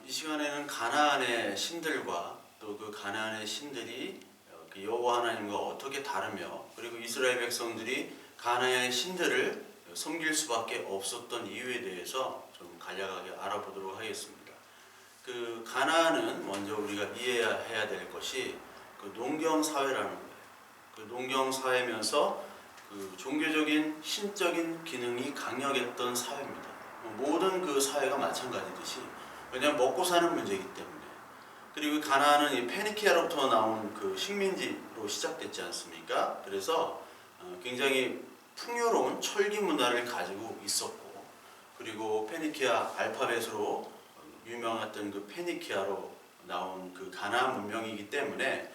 이 시간에는 가나안의 신들과 또 그 가나안의 신들이 그 여호와 하나님과 어떻게 다르며, 그리고 이스라엘 백성들이 가나안의 신들을 섬길 수밖에 없었던 이유에 대해서 좀 간략하게 알아보도록 하겠습니다. 그 가나안은 먼저 우리가 이해해야 될 것이 그 농경 사회라는 거예요. 그 농경 사회면서 그 종교적인 신적인 기능이 강력했던 사회입니다. 모든 그 사회가 마찬가지듯이, 왜냐하면 먹고 사는 문제이기 때문에. 그리고 가나안은 이 페니키아로부터 나온 그 식민지로 시작됐지 않습니까? 그래서 굉장히 풍요로운 철기 문화를 가지고 있었고, 그리고 페니키아 알파벳으로 유명했던 그 페니키아로 나온 그 가나안 문명이기 때문에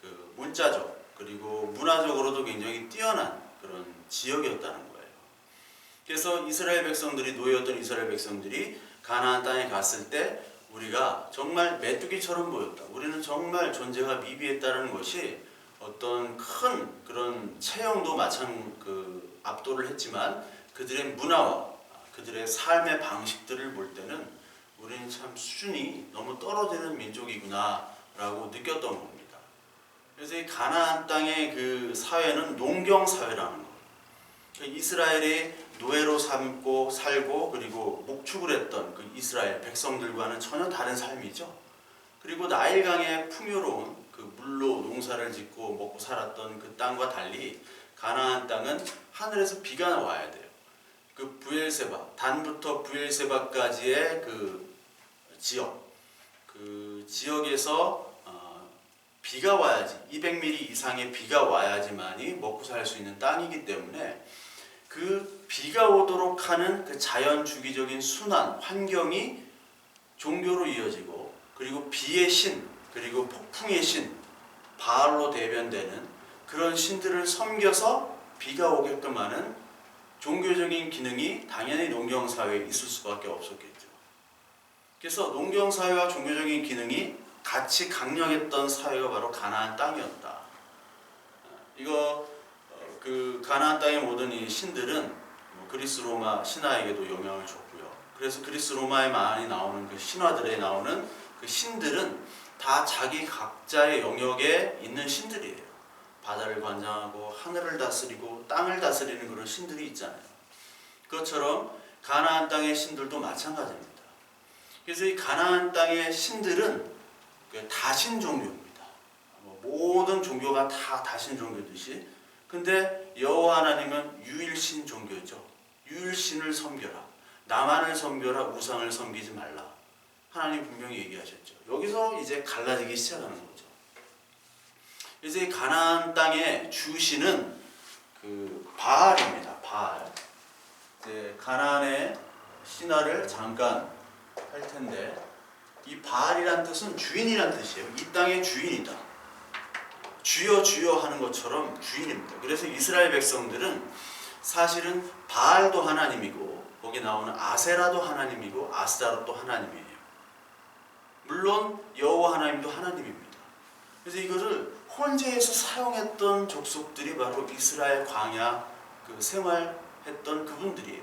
그 문자적 그리고 문화적으로도 굉장히 뛰어난 그런 지역이었다는 거예요. 그래서 이스라엘 백성들이, 노예였던 이스라엘 백성들이 가나안 땅에 갔을 때 우리가 정말 메뚜기처럼 보였다, 우리는 정말 존재가 미비했다는 것이 어떤 큰 그런 체형도 압도를 했지만, 그들의 문화와 그들의 삶의 방식들을 볼 때는 우리는 참 수준이 너무 떨어지는 민족이구나 라고 느꼈던 겁니다. 그래서 이 가나안 땅의 그 사회는 농경 사회라는 거예요. 이스라엘이 노예로 삼고 살고 그리고 목축을 했던 그 이스라엘 백성들과는 전혀 다른 삶이죠. 그리고 나일강의 풍요로운 그 물로 농사를 짓고 먹고 살았던 그 땅과 달리 가나안 땅은 하늘에서 비가 와야 돼요. 그 브엘세바, 단부터 브엘세바까지의 그 지역, 그 지역에서 비가 와야지, 200mm 이상의 비가 와야지만이 먹고 살 수 있는 땅이기 때문에 그 비가 오도록 하는 그 자연 주기적인 순환, 환경이 종교로 이어지고, 그리고 비의 신, 그리고 폭풍의 신, 바알로 대변되는 그런 신들을 섬겨서 비가 오게끔 하는 종교적인 기능이 당연히 농경사회에 있을 수밖에 없었겠죠. 그래서 농경사회와 종교적인 기능이 같이 강력했던 사회가 바로 가나안 땅이었다. 그 가나안 땅의 모든 이 신들은 그리스 로마 신화에게도 영향을 줬고요. 그래서 그리스 로마에 많이 나오는 그 신화들에 나오는 그 신들은 다 자기 각자의 영역에 있는 신들이에요. 바다를 관장하고 하늘을 다스리고 땅을 다스리는 그런 신들이 있잖아요. 그것처럼 가나안 땅의 신들도 마찬가지입니다. 그래서 이 가나안 땅의 신들은 다신 종교입니다. 모든 종교가 다 다신 종교듯이, 근데 여호와 하나님은 유일신 종교죠. 유일신을 섬겨라, 나만을 섬겨라, 우상을 섬기지 말라. 하나님 분명히 얘기하셨죠. 여기서 이제 갈라지기 시작하는 거죠. 그래서 이 가나안 땅의 주신은 그 바알입니다. 바알. 이제 가나안의 신화를 잠깐 할 텐데, 이 바알이란 뜻은 주인이란 뜻이에요. 이 땅의 주인이다. 주여 주여 하는 것처럼 주인입니다. 그래서 이스라엘 백성들은 사실은 바알도 하나님이고, 거기 나오는 아세라도 하나님이고, 아스타롯도 하나님이에요. 물론 여호와 하나님도 하나님입니다. 그래서 이거를 혼재해서 사용했던 족속들이 바로 이스라엘 광야 그 생활했던 그분들이에요.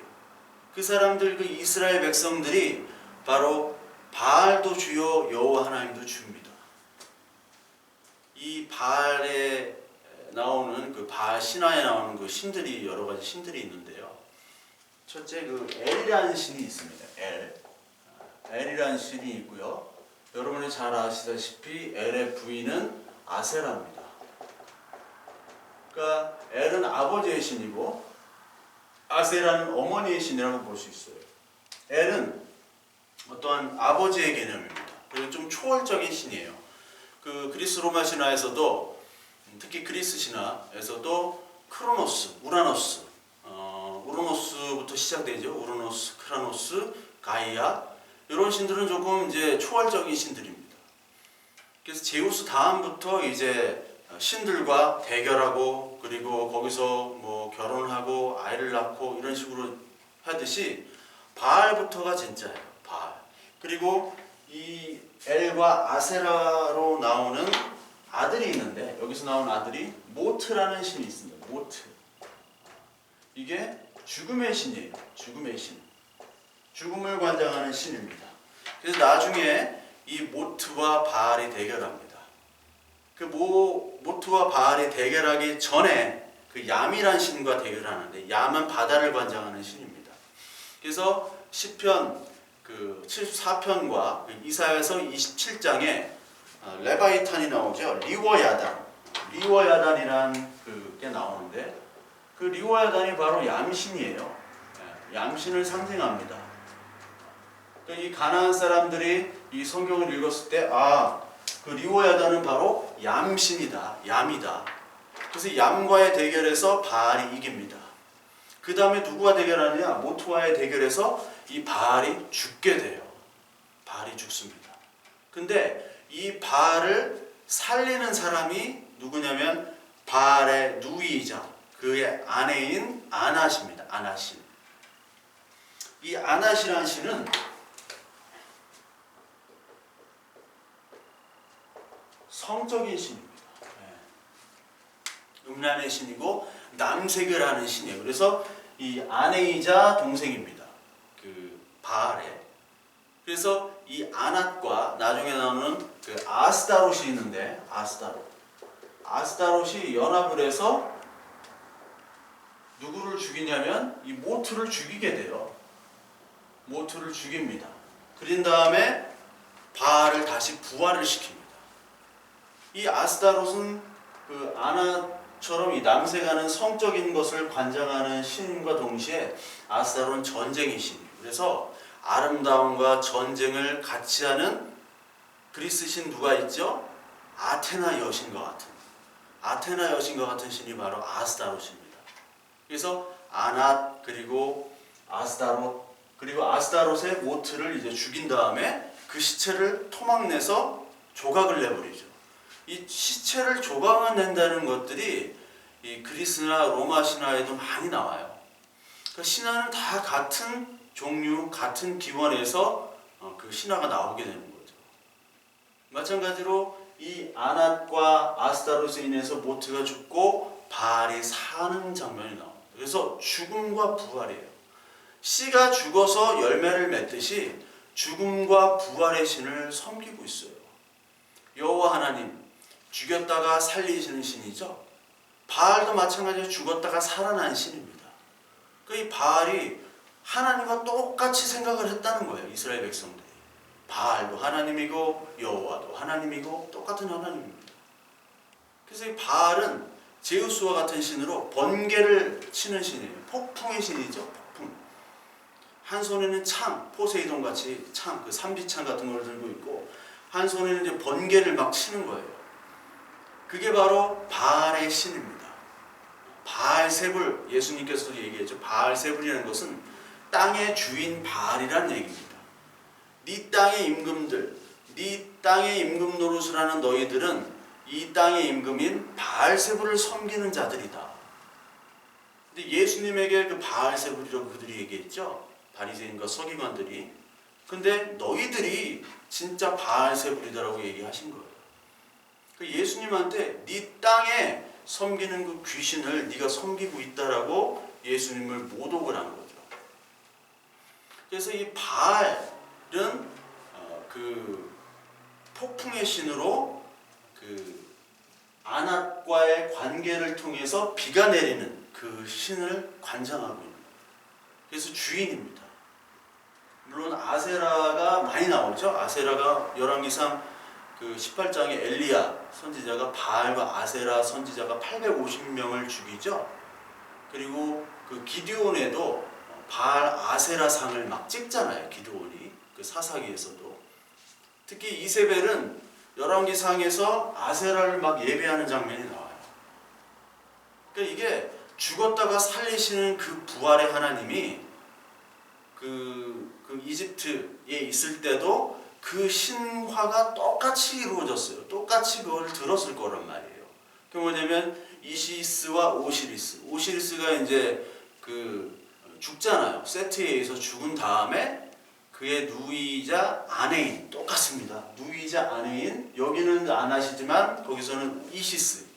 그 사람들, 그 이스라엘 백성들이 바로 바알도 주요 여호와 하나님도 주입니다. 이 바알에 나오는 그 바알 신화에 나오는 그 신들이, 여러 가지 신들이 있는데요. 첫째, 그 엘이라는 신이 있습니다. 엘이라는 신이 있고요. 여러분이 잘 아시다시피 엘의 부인은 아세라입니다. 그러니까 엘은 아버지의 신이고 아세라는 어머니의 신이라고 볼 수 있어요. 엘은 어떠한 아버지의 개념입니다. 그리고 좀 초월적인 신이에요. 그 그리스 로마 신화에서도, 특히 그리스 신화에서도 크로노스, 우라노스부터 시작되죠. 우라노스, 크라노스, 가이아, 이런 신들은 조금 이제 초월적인 신들입니다. 그래서 제우스 다음부터 이제 신들과 대결하고, 그리고 거기서 뭐 결혼하고 아이를 낳고 이런 식으로 하듯이 바알부터가 진짜예요. 바알. 그리고 이 엘과 아세라로 나오는 아들이 있는데, 여기서 나온 아들이 모트라는 신이 있습니다. 모트. 이게 죽음의 신이에요. 죽음의 신. 죽음을 관장하는 신입니다. 그래서 나중에 이 모트와 바알이 대결합니다. 그 모트와 바알이 대결하기 전에 그 얌이란 신과 대결하는데, 얌은 바다를 관장하는 신입니다. 그래서 시편 그 74편과 이사야서 27장에 레바이탄이 나오죠. 리워야단이란 그게 나오는데, 그 리워야단이 바로 얌신이에요. 얌신을 상징합니다. 이 가나안 사람들이 이 성경을 읽었을 때, 그 리워야단은 바로 얌신이다, 얌이다. 그래서 얌과의 대결에서 바알이 이깁니다. 그 다음에 누구와 대결하느냐? 모트와의 대결에서 이 바알이 죽게 돼요. 바알이 죽습니다. 근데 이 바알을 살리는 사람이 누구냐면 바알의 누이이자 그의 아내인 아낫입니다. 아낫신. 이 아낫이라는 신은 성적인 신입니다. 음란의 신이고 남색을 하는 신이에요. 그래서 이 아내이자 동생입니다. 그 바알의. 그래서 이 아낫과 나중에 나오는 그 아스다롯이 있는데, 아스다롯이 연합을 해서 누구를 죽이냐면 이 모트를 죽이게 돼요. 모트를 죽입니다. 그린 다음에 바알을 다시 부활을 시킵니다. 이 아스다롯은 그 아낫처럼 이 남색하는 성적인 것을 관장하는 신과 동시에 아스다롯은 전쟁의 신이에요. 그래서 아름다움과 전쟁을 같이 하는 그리스 신 누가 있죠? 아테나 여신과 같은 신이 바로 아스다롯입니다. 그래서 아낫 그리고 아스다롯, 그리고 아스다롯의 모트를 이제 죽인 다음에 그 시체를 토막내서 조각을 내버리죠. 이 시체를 조각을 낸다는 것들이 이 그리스나 로마 신화에도 많이 나와요. 그 신화는 다 같은 종류, 같은 기원에서 그 신화가 나오게 되는 거죠. 마찬가지로 이 아낫과 아스다롯에 인해서 모트가 죽고 바알이 사는 장면이 나옵니다. 그래서 죽음과 부활이에요. 씨가 죽어서 열매를 맺듯이 죽음과 부활의 신을 섬기고 있어요. 여호와 하나님, 죽였다가 살리시는 신이죠. 바알도 마찬가지로 죽었다가 살아난 신입니다. 이 바알이 하나님과 똑같이 생각을 했다는 거예요. 이스라엘 백성들이. 바알도 하나님이고 여호와도 하나님이고 똑같은 하나님입니다. 그래서 이 바알은 제우스와 같은 신으로 번개를 치는 신이에요. 폭풍의 신이죠. 폭풍. 한 손에는 창, 포세이돈 같이 창, 그 삼지창 같은 걸 들고 있고, 한 손에는 이제 번개를 막 치는 거예요. 그게 바로 바알의 신입니다. 바알세불, 예수님께서도 얘기했죠. 바알세불이라는 것은 땅의 주인 바알이라는 얘기입니다. 네 땅의 임금들, 네 땅의 임금 노릇을 하는 너희들은 이 땅의 임금인 바알세불을 섬기는 자들이다. 근데 예수님에게 그 바알세불이라고 그들이 얘기했죠. 바리새인과 서기관들이. 근데 너희들이 진짜 바알세불이다라고 얘기하신 거예요. 예수님한테 네 땅에 섬기는 그 귀신을 네가 섬기고 있다라고 예수님을 모독을 한 거죠. 그래서 이 바알은 그 폭풍의 신으로 그 아낫과의 관계를 통해서 비가 내리는 그 신을 관장하고 있는 거예요. 그래서 주인입니다. 물론 아세라가 많이 나오죠. 아세라가 열왕기상 그 18장에 엘리야 선지자가 바알과 아세라 선지자가 850명을 죽이죠. 그리고 그 기드온에도 바알 아세라 상을 막 찍잖아요. 기드온이 그 사사기에서도. 특히 이세벨은 열왕기상에서 아세라를 막 예배하는 장면이 나와요. 그러니까 이게 죽었다가 살리시는 그 부활의 하나님이 그 이집트에 있을 때도 그 신화가 똑같이 이루어졌어요. 똑같이 그걸 들었을 거란 말이에요. 그 뭐냐면 이시스와 오시리스가 이제 그 죽잖아요. 세트에 의해서 죽은 다음에 그의 누이자 아내인, 똑같습니다. 누이자 아내인, 여기는 안 하시지만 거기서는 이시스,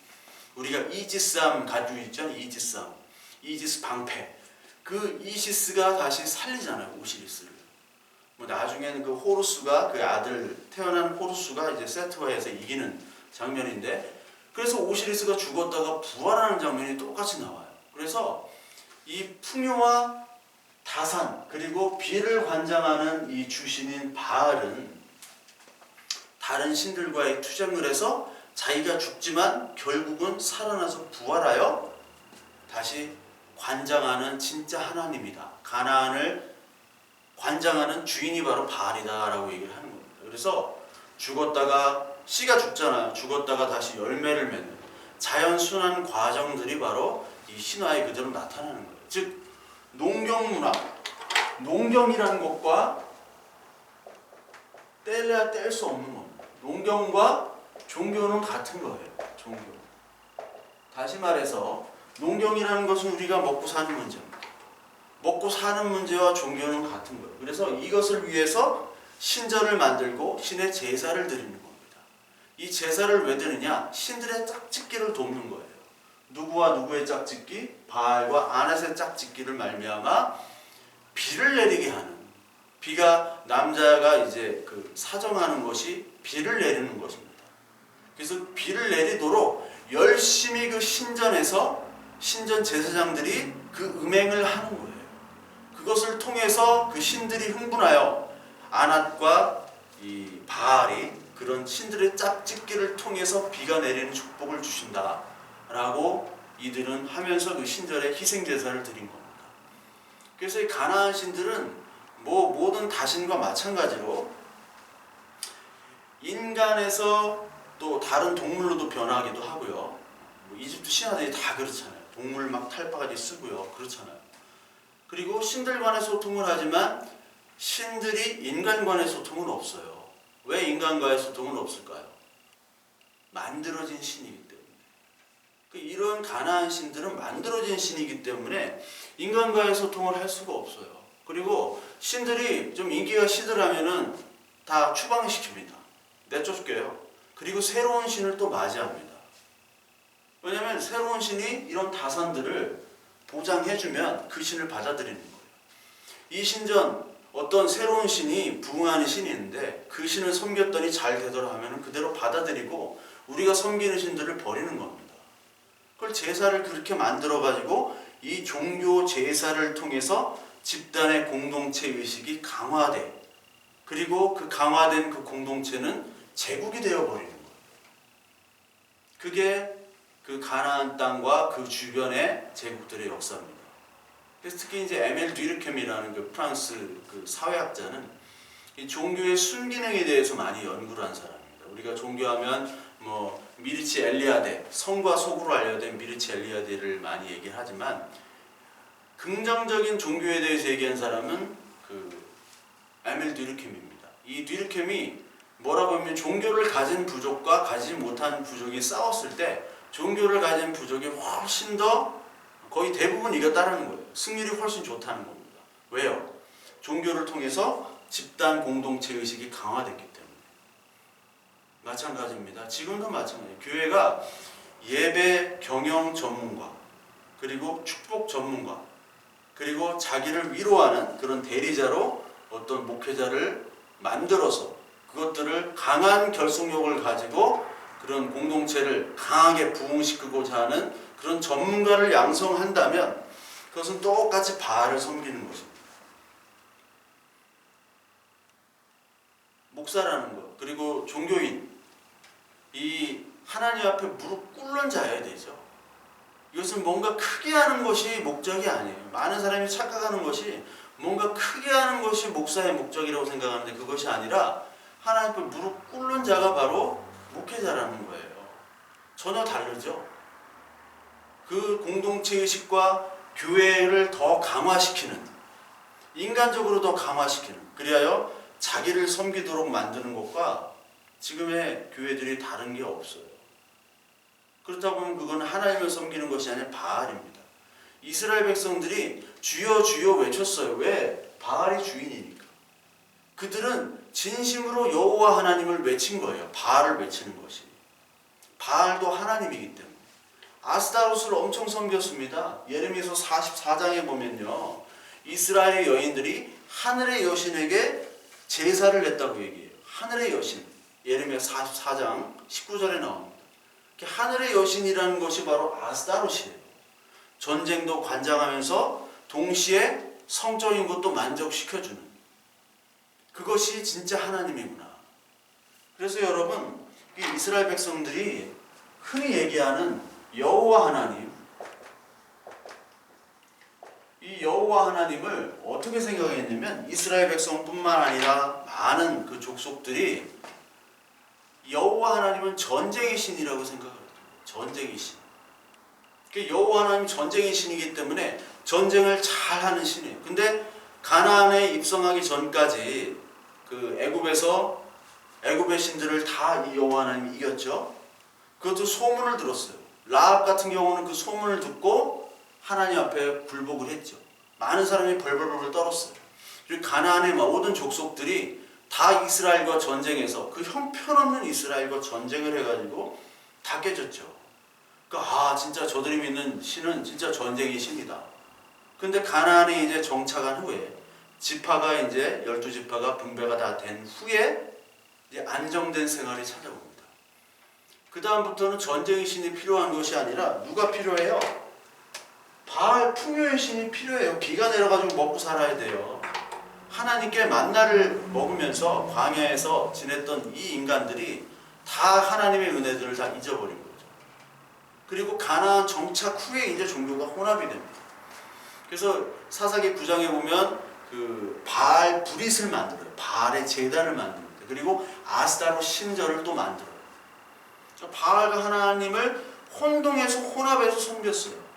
우리가 이지스함 가지고 있죠. 이지스 방패. 그 이시스가 다시 살리잖아요. 오시리스를. 뭐 나중에는 그 호루스가 그 아들 태어난 호루스가 이제 세트와 해서 이기는 장면인데, 그래서 오시리스가 죽었다가 부활하는 장면이 똑같이 나와요. 그래서 이 풍요와 다산 그리고 비를 관장하는 이 주신인 바알은 다른 신들과의 투쟁을 해서 자기가 죽지만 결국은 살아나서 부활하여 다시 관장하는 진짜 하나님이다. 가나안을 관장하는 주인이 바로 바알이다라고 얘기를 하는 겁니다. 그래서 죽었다가 씨가 죽잖아요. 죽었다가 다시 열매를 맺는 자연순환 과정들이 바로 이 신화에 그대로 나타나는 거예요. 즉 농경문화, 농경이라는 것과 뗄래야 뗄 수 없는 겁니다. 농경과 종교는 같은 거예요. 종교. 다시 말해서 농경이라는 것은 우리가 먹고 사는 문제입니다. 먹고 사는 문제와 종교는 같은 거예요. 그래서 이것을 위해서 신전을 만들고 신의 제사를 드리는 겁니다. 이 제사를 왜 드느냐? 신들의 짝짓기를 돕는 거예요. 누구와 누구의 짝짓기? 바알과 아낫의 짝짓기를 말미암아 비를 내리게 하는, 비가 남자가 이제 그 사정하는 것이 비를 내리는 것입니다. 그래서 비를 내리도록 열심히 그 신전에서 신전 제사장들이 그 음행을 하는 거예요. 그것을 통해서 그 신들이 흥분하여 아낫과 이 바알이 그런 신들의 짝짓기를 통해서 비가 내리는 축복을 주신다라고 이들은 하면서 그 신전에 희생 제사를 드린 겁니다. 그래서 이 가나안 신들은 뭐 모든 다신과 마찬가지로 인간에서 또 다른 동물로도 변하기도 하고요. 뭐 이집트 신화들이 다 그렇잖아요. 동물 막 탈바가지 쓰고요. 그렇잖아요. 그리고 신들과의 소통을 하지만 신들이 인간과의 소통은 없어요. 왜 인간과의 소통은 없을까요? 만들어진 신이기 때문에. 이런 가나안 신들은 만들어진 신이기 때문에 인간과의 소통을 할 수가 없어요. 그리고 신들이 좀 인기가 시들하면은 다 추방시킵니다. 내쫓겨요. 그리고 새로운 신을 또 맞이합니다. 왜냐하면 새로운 신이 이런 다산들을 보장해주면 그 신을 받아들이는 거예요. 이 신전 어떤 새로운 신이 부흥하는 신이 있는데 그 신을 섬겼더니 잘 되더라 하면 그대로 받아들이고 우리가 섬기는 신들을 버리는 겁니다. 그걸 제사를 그렇게 만들어가지고 이 종교 제사를 통해서 집단의 공동체 의식이 강화돼, 그리고 그 강화된 그 공동체는 제국이 되어버리는 거예요. 그게 그 가나안 땅과 그 주변의 제국들의 역사입니다. 그래서 특히 이제 에멜 듀르켐이라는 그 프랑스 그 사회학자는 이 종교의 순기능에 대해서 많이 연구를 한 사람입니다. 우리가 종교하면 뭐 미르치 엘리아데, 성과 속으로 알려진 미르치 엘리아데를 많이 얘기를 하지만 긍정적인 종교에 대해서 얘기한 사람은 그 에멜 듀르켐입니다. 이 듀르켐이 뭐라고 하면 종교를 가진 부족과 가지지 못한 부족이 싸웠을 때 종교를 가진 부족이 훨씬 더 거의 대부분 이겼다는 거예요. 승률이 훨씬 좋다는 겁니다. 왜요? 종교를 통해서 집단 공동체 의식이 강화됐기 때문에. 마찬가지입니다. 지금도 마찬가지예요. 교회가 예배 경영 전문가, 그리고 축복 전문가, 그리고 자기를 위로하는 그런 대리자로 어떤 목회자를 만들어서 그것들을 강한 결속력을 가지고 그런 공동체를 강하게 부흥시키고자 하는 그런 전문가를 양성한다면 그것은 똑같이 바알을 섬기는 것입니다. 목사라는 것, 그리고 종교인, 이 하나님 앞에 무릎 꿇는 자여야 되죠. 이것은 뭔가 크게 하는 것이 목적이 아니에요. 많은 사람이 착각하는 것이 뭔가 크게 하는 것이 목사의 목적이라고 생각하는데 그것이 아니라 하나님 앞에 무릎 꿇는 자가 바로 목회자라는 거예요. 전혀 다르죠. 그 공동체 의식과 교회를 더 강화시키는, 인간적으로 더 강화시키는, 그리하여 자기를 섬기도록 만드는 것과 지금의 교회들이 다른 게 없어요. 그렇다 보면 그건 하나님을 섬기는 것이 아니라 바알입니다. 이스라엘 백성들이 주여 주여 외쳤어요. 왜? 바알이 주인이니까. 그들은 진심으로 여호와 하나님을 외친 거예요. 바알을 외치는 것이. 바알도 하나님이기 때문에. 아스타로스를 엄청 섬겼습니다. 예레미야서 44장에 보면요, 이스라엘 여인들이 하늘의 여신에게 제사를 냈다고 얘기해요. 하늘의 여신. 예레미야 44장 19절에 나옵니다. 하늘의 여신이라는 것이 바로 아스타롯이에요. 전쟁도 관장하면서 동시에 성적인 것도 만족시켜주는, 그것이 진짜 하나님이구나. 그래서 여러분, 이스라엘 백성들이 흔히 얘기하는 여호와 하나님, 이 여호와 하나님을 어떻게 생각했냐면, 이스라엘 백성뿐만 아니라 많은 그 족속들이 여호와 하나님은 전쟁의 신이라고 생각합니다. 전쟁의 신. 여호와 하나님 전쟁의 신이기 때문에 전쟁을 잘하는 신이에요. 근데 가나안에 입성하기 전까지 그 애굽의 신들을 다 이 여호와 하나님이 이겼죠. 그것도 소문을 들었어요. 라합 같은 경우는 그 소문을 듣고 하나님 앞에 굴복을 했죠. 많은 사람이 벌벌벌 떨었어요. 그리고 가나안의 모든 족속들이 다 이스라엘과 전쟁해서, 그 형편없는 이스라엘과 전쟁을 해가지고 다 깨졌죠. 그러니까 진짜 저들이 믿는 신은 진짜 전쟁의 신이다. 근데 가나안에 이제 정착한 후에 지파가 이제 12지파가 분배가 다 된 후에 이제 안정된 생활이 찾아옵니다. 그 다음부터는 전쟁의 신이 필요한 것이 아니라 누가 필요해요? 바알 풍요의 신이 필요해요. 비가 내려가지고 먹고 살아야 돼요. 하나님께 만나를 먹으면서 광야에서 지냈던 이 인간들이 다 하나님의 은혜들을 다 잊어버린 거죠. 그리고 가나안 정착 후에 이제 종교가 혼합이 됩니다. 그래서 사사기 9장에 보면 그 바알 브릿을 만들어요. 바알의 제단을 만듭니다. 그리고 아스타롯 신전을 또 만들어요. 바알과 하나님을 혼동해서 혼합해서 섬겼어요.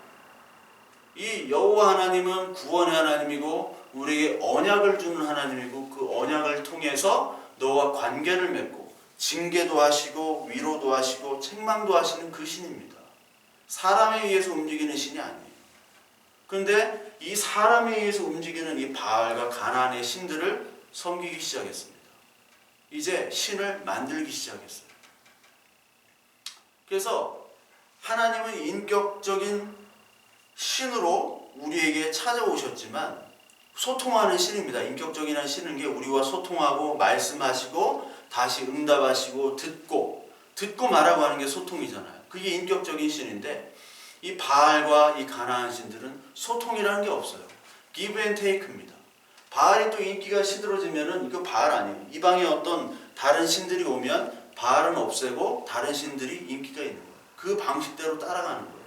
이 여호와 하나님은 구원의 하나님이고 우리에게 언약을 주는 하나님이고, 그 언약을 통해서 너와 관계를 맺고 징계도 하시고 위로도 하시고 책망도 하시는 그 신입니다. 사람에 의해서 움직이는 신이 아니에요. 그런데 이 사람에 의해서 움직이는 이 바알과 가나안의 신들을 섬기기 시작했습니다. 이제 신을 만들기 시작했어요. 그래서 하나님은 인격적인 신으로 우리에게 찾아오셨지만 소통하는 신입니다. 인격적인 신은 게 우리와 소통하고 말씀하시고 다시 응답하시고 듣고 말하고 하는 게 소통이잖아요. 그게 인격적인 신인데, 이 바알과 이 가나안 신들은 소통이라는 게 없어요. give and take입니다. 바알이 또 인기가 시들어지면은 이거 바알 아니에요. 이방에 어떤 다른 신들이 오면 바알은 없애고 다른 신들이 인기가 있는 거예요. 그 방식대로 따라가는 거예요.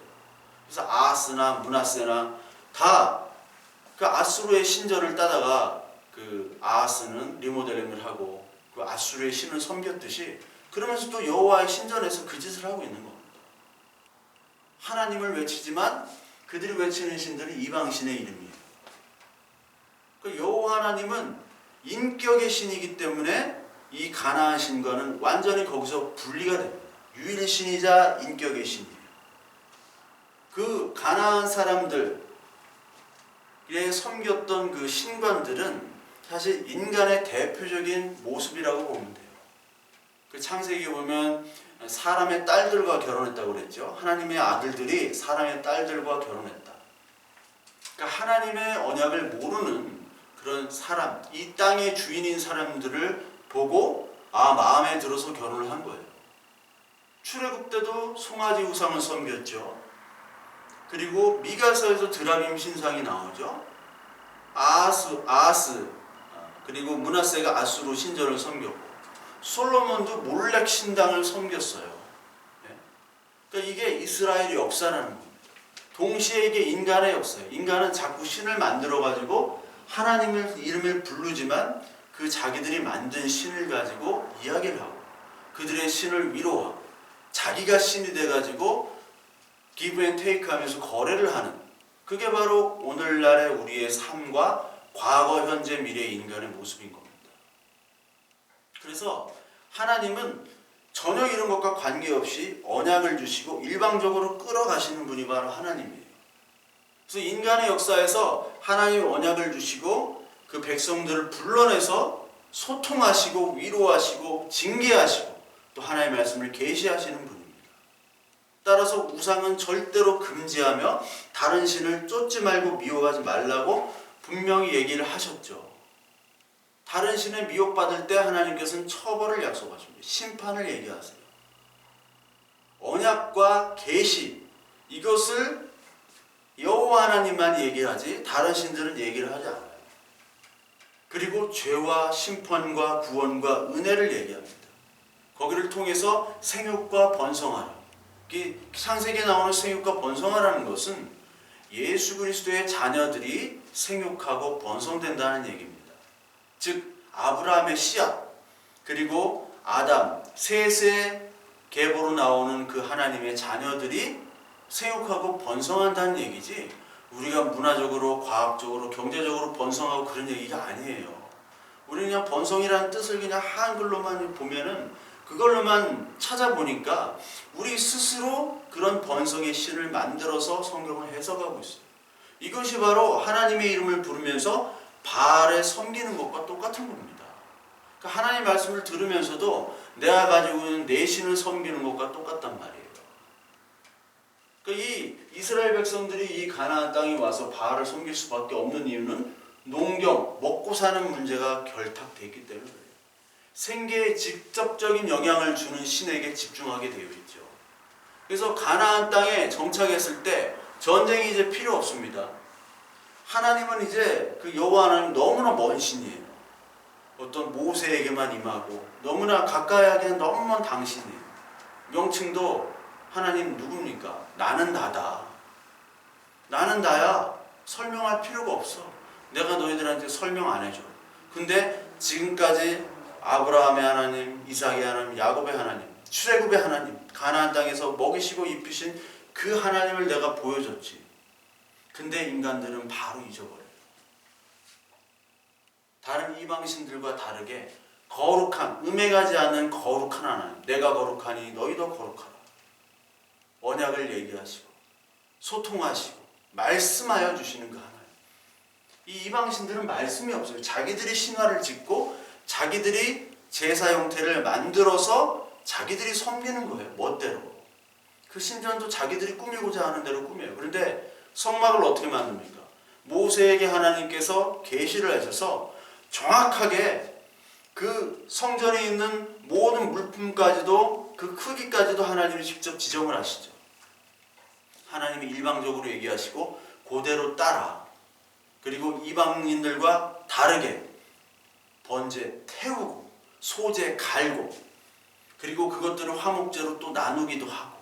그래서 아하스나 므낫세나 다 그 아수르의 신전을 따다가 그 아하스는 리모델링을 하고 그 아수르의 신을 섬겼듯이, 그러면서 또 여호와의 신전에서 그 짓을 하고 있는 겁니다. 하나님을 외치지만 그들이 외치는 신들이 이방신의 이름이에요. 그 여호와 하나님은 인격의 신이기 때문에 이 가나안 신과는 완전히 거기서 분리가 됩니다. 유일신이자 인격의 신이에요. 그 가나안 사람들의 섬겼던 그 신관들은 사실 인간의 대표적인 모습이라고 보면 돼요. 그 창세기에 보면 사람의 딸들과 결혼했다고 그랬죠. 하나님의 아들들이 사람의 딸들과 결혼했다. 그러니까 하나님의 언약을 모르는 그런 사람, 이 땅의 주인인 사람들을 보고 마음에 들어서 결혼을 한 거예요. 출애굽 때도 송아지 우상을 섬겼죠. 그리고 미가서에서 드라빔 신상이 나오죠. 아하스 그리고 므낫세가 아수르 신전을 섬겼고, 솔로몬도 몰렉 신당을 섬겼어요. 그러니까 이게 이스라엘의 역사라는 겁니다. 동시에 이게 인간의 역사예요. 인간은 자꾸 신을 만들어가지고 하나님의 이름을 부르지만 그 자기들이 만든 신을 가지고 이야기를 하고 그들의 신을 위로하고 자기가 신이 돼가지고 give and take 하면서 거래를 하는, 그게 바로 오늘날의 우리의 삶과 과거, 현재, 미래의 인간의 모습인 겁니다. 그래서 하나님은 전혀 이런 것과 관계없이 언약을 주시고 일방적으로 끌어가시는 분이 바로 하나님이에요. 그래서 인간의 역사에서 하나님이 언약을 주시고 그 백성들을 불러내서 소통하시고 위로하시고 징계하시고 또 하나님의 말씀을 계시하시는 분입니다. 따라서 우상은 절대로 금지하며 다른 신을 쫓지 말고 미워하지 말라고 분명히 얘기를 하셨죠. 다른 신에 미혹받을 때 하나님께서는 처벌을 약속하십니다. 심판을 얘기하세요. 언약과 계시, 이것을 여호와 하나님만 얘기하지 다른 신들은 얘기를 하지 않아요. 그리고 죄와 심판과 구원과 은혜를 얘기합니다. 거기를 통해서 생육과 번성하라. 창세기에 나오는 생육과 번성하라는 것은 예수 그리스도의 자녀들이 생육하고 번성된다는 얘기입니다. 즉 아브라함의 씨앗, 그리고 아담, 셋의 계보로 나오는 그 하나님의 자녀들이 생육하고 번성한다는 얘기지, 우리가 문화적으로, 과학적으로, 경제적으로 번성하고 그런 얘기가 아니에요. 우리는 그냥 번성이라는 뜻을 그냥 한글로만 보면은, 그걸로만 찾아보니까 우리 스스로 그런 번성의 신을 만들어서 성경을 해석하고 있어요. 이것이 바로 하나님의 이름을 부르면서 바알에 섬기는 것과 똑같은 겁니다. 그러니까 하나님 말씀을 들으면서도 내가 가지고 있는 내 신을 섬기는 것과 똑같단 말이에요. 그러니까 이 이스라엘 백성들이 이 가나안 땅에 와서 바알을 섬길 수밖에 없는 이유는 농경, 먹고 사는 문제가 결탁되기 때문에 그래요. 생계에 직접적인 영향을 주는 신에게 집중하게 되어 있죠. 그래서 가나안 땅에 정착했을 때 전쟁이 이제 필요 없습니다. 하나님은 이제 그 여호와 하나님 너무나 먼 신이에요. 어떤 모세에게만 임하고 너무나 가까이 하기엔 너무 먼 당신이에요. 명칭도 하나님 누굽니까? 나는 나다. 나는 나야. 설명할 필요가 없어. 내가 너희들한테 설명 안 해줘. 근데 지금까지 아브라함의 하나님, 이삭의 하나님, 야곱의 하나님, 출애굽의 하나님, 가나안 땅에서 먹이시고 입히신 그 하나님을 내가 보여줬지. 근데 인간들은 바로 잊어버려요. 다른 이방신들과 다르게 거룩한, 음행하지 않는 거룩한 하나님, 내가 거룩하니 너희도 거룩하라. 언약을 얘기하시고 소통하시고 말씀하여 주시는 그 하나님. 이 이방신들은 말씀이 없어요. 자기들이 신화를 짓고 자기들이 제사 형태를 만들어서 자기들이 섬기는 거예요. 멋대로. 그 신전도 자기들이 꾸미고자 하는 대로 꾸며요. 그런데 성막을 어떻게 만듭니까? 모세에게 하나님께서 계시를 하셔서 정확하게 그 성전에 있는 모든 물품까지도, 그 크기까지도 하나님이 직접 지정을 하시죠. 하나님이 일방적으로 얘기하시고 그대로 따라, 그리고 이방인들과 다르게 번제 태우고 소제 갈고, 그리고 그것들을 화목제로 또 나누기도 하고.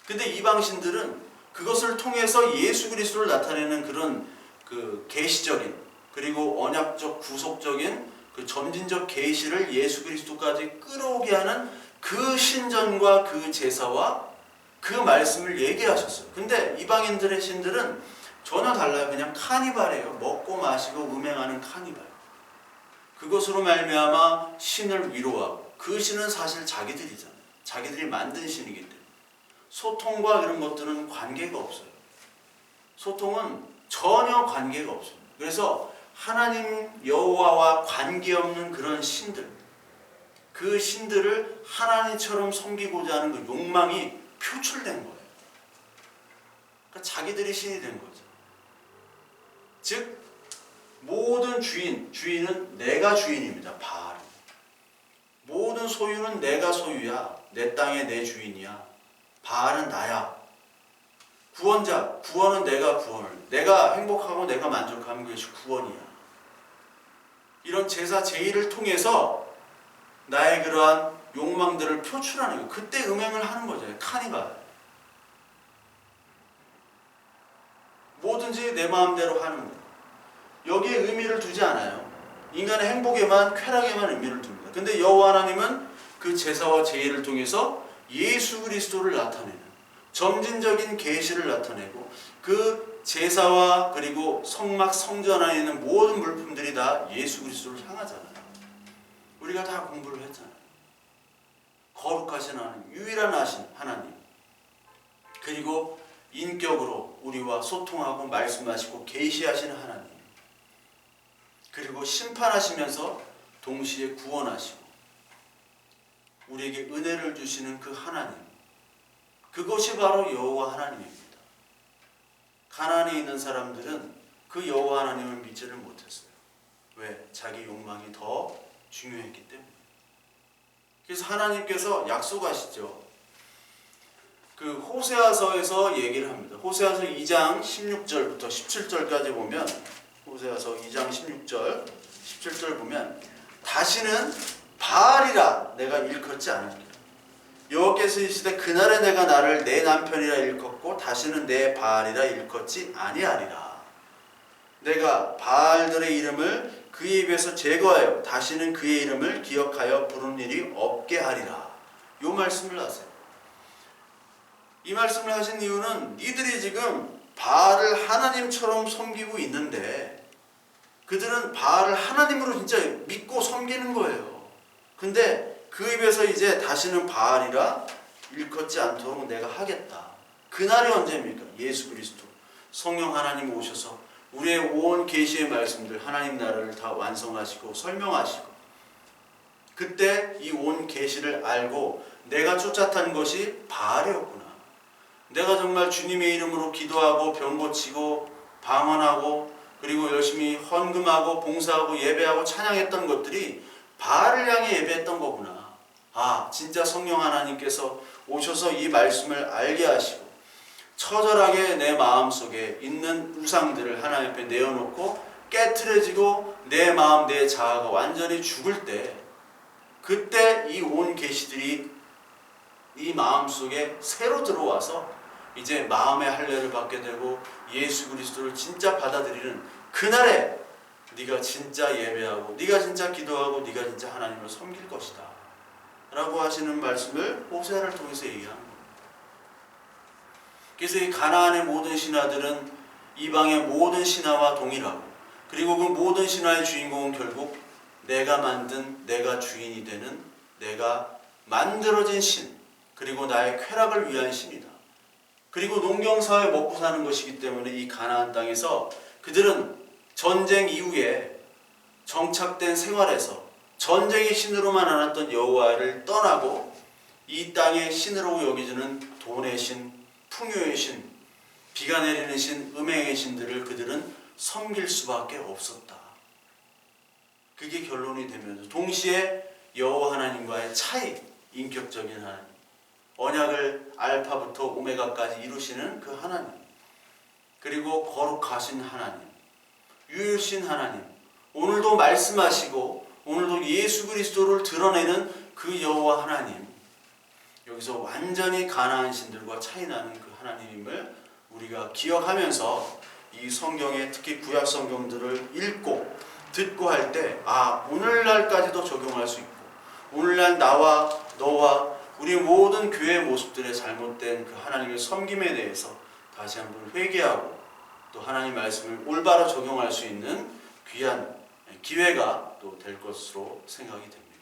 근데 이방신들은 그것을 통해서 예수 그리스도를 나타내는 그런 그 계시적인, 그리고 언약적 구속적인 그 점진적 계시를 예수 그리스도까지 끌어오게 하는 그 신전과 그 제사와 그 말씀을 얘기하셨어요. 근데 이방인들의 신들은 전혀 달라요. 그냥 카니발이에요. 먹고 마시고 음행하는 카니발. 그것으로 말미암아 신을 위로하고, 그 신은 사실 자기들이잖아요. 자기들이 만든 신이기 때문에 소통과 이런 것들은 관계가 없어요. 소통은 전혀 관계가 없습니다. 그래서 하나님 여호와와 관계없는 그런 신들, 그 신들을 하나님처럼 섬기고자 하는 그 욕망이 표출된 거예요. 그러니까 자기들이 신이 된 거죠. 즉 모든 주인은 내가 주인입니다. 바알. 모든 소유는 내가 소유야. 내 땅에 내 주인이야. 바알은 나야. 구원은 내가 구원을. 내가 행복하고 내가 만족하면 그것이 구원이야. 이런 제사 제의를 통해서 나의 그러한 욕망들을 표출하는 거예요. 그때 음행을 하는 거죠. 카니발. 뭐든지 내 마음대로 하는 거예요. 여기에 의미를 두지 않아요. 인간의 행복에만, 쾌락에만 의미를 둡니다. 근데 여호와 하나님은 그 제사와 제의를 통해서 예수 그리스도를 나타내는 점진적인 계시를 나타내고, 그 제사와 그리고 성막 성전 안에 있는 모든 물품들이 다 예수 그리스도를 향하잖아요. 우리가 다 공부를 했잖아요. 거룩하신 하나님, 유일한 하신 하나님, 그리고 인격으로 우리와 소통하고 말씀하시고 계시하시는 하나님, 그리고 심판하시면서 동시에 구원하시고 우리에게 은혜를 주시는 그 하나님, 그것이 바로 여호와 하나님입니다. 가나안에 있는 사람들은 그 여호와 하나님을 믿지를 못했어요. 왜? 자기 욕망이 더 중요했기 때문에. 그래서 하나님께서 약속하시죠. 그 호세아서에서 얘기를 합니다. 호세아서 2장 16절부터 17절까지 보면, 호세아서 2장 16절 17절 보면, 다시는 바알이라 내가 일컫지 않을게. 여호와께서 이르시되 그날에 내가 나를 내 남편이라 일컫고 다시는 내 바알이라 일컫지 아니하리라. 내가 바알들의 이름을 그의 입에서 제거하여 다시는 그의 이름을 기억하여 부르는 일이 없게 하리라. 요 말씀을 하세요. 이 말씀을 하신 이유는 니들이 지금 바알을 하나님처럼 섬기고 있는데 그들은 바알을 하나님으로 진짜 믿고 섬기는 거예요. 근데 그 입에서 이제 다시는 바알이라 일컫지 않도록 내가 하겠다. 그날이 언제입니까? 예수 그리스도 성령 하나님 오셔서 우리의 온 계시의 말씀들 하나님 나라를 다 완성하시고 설명하시고, 그때 이 온 계시를 알고 내가 쫓았던 것이 바알이었구나. 내가 정말 주님의 이름으로 기도하고 병 고치고 방언하고 그리고 열심히 헌금하고 봉사하고 예배하고 찬양했던 것들이 바알을 향해 예배했던 거구나. 아, 진짜 성령 하나님께서 오셔서 이 말씀을 알게 하시고 처절하게 내 마음속에 있는 우상들을 하나님 앞에 내어놓고 깨트려지고 내 마음 내 자아가 완전히 죽을 때, 그때 이 온 계시들이 이 마음속에 새로 들어와서 이제 마음의 할례를 받게 되고 예수 그리스도를 진짜 받아들이는 그날에 네가 진짜 예배하고 네가 진짜 기도하고 네가 진짜 하나님을 섬길 것이다 라고 하시는 말씀을 호세아를 통해서 얘기하는 겁니다. 그래서 이 가나안의 모든 신하들은 이방의 모든 신하와 동일하고, 그리고 그 모든 신하의 주인공은 결국 내가 만든, 내가 주인이 되는, 내가 만들어진 신, 그리고 나의 쾌락을 위한 신이다. 그리고 농경사회 먹고 사는 것이기 때문에 이 가나안 땅에서 그들은 전쟁 이후에 정착된 생활에서 전쟁의 신으로만 알았던 여호와를 떠나고 이 땅의 신으로 여겨지는 돈의 신, 풍요의 신, 비가 내리는 신, 음행의 신들을 그들은 섬길 수밖에 없었다. 그게 결론이 되면서 동시에 여호와 하나님과의 차이, 인격적인 하나님, 언약을 알파부터 오메가까지 이루시는 그 하나님, 그리고 거룩하신 하나님, 유일신 하나님, 오늘도 말씀하시고 오늘도 예수 그리스도를 드러내는 그 여호와 하나님, 여기서 완전히 가나안 신들과 차이나는 그 하나님임을 우리가 기억하면서 이 성경에 특히 구약 성경들을 읽고 듣고 할 때, 아, 오늘날까지도 적용할 수 있고 오늘날 나와 너와 우리 모든 교회의 모습들의 잘못된 그 하나님의 섬김에 대해서 다시 한번 회개하고 또 하나님 말씀을 올바로 적용할 수 있는 귀한 기회가 또 될 것으로 생각이 됩니다.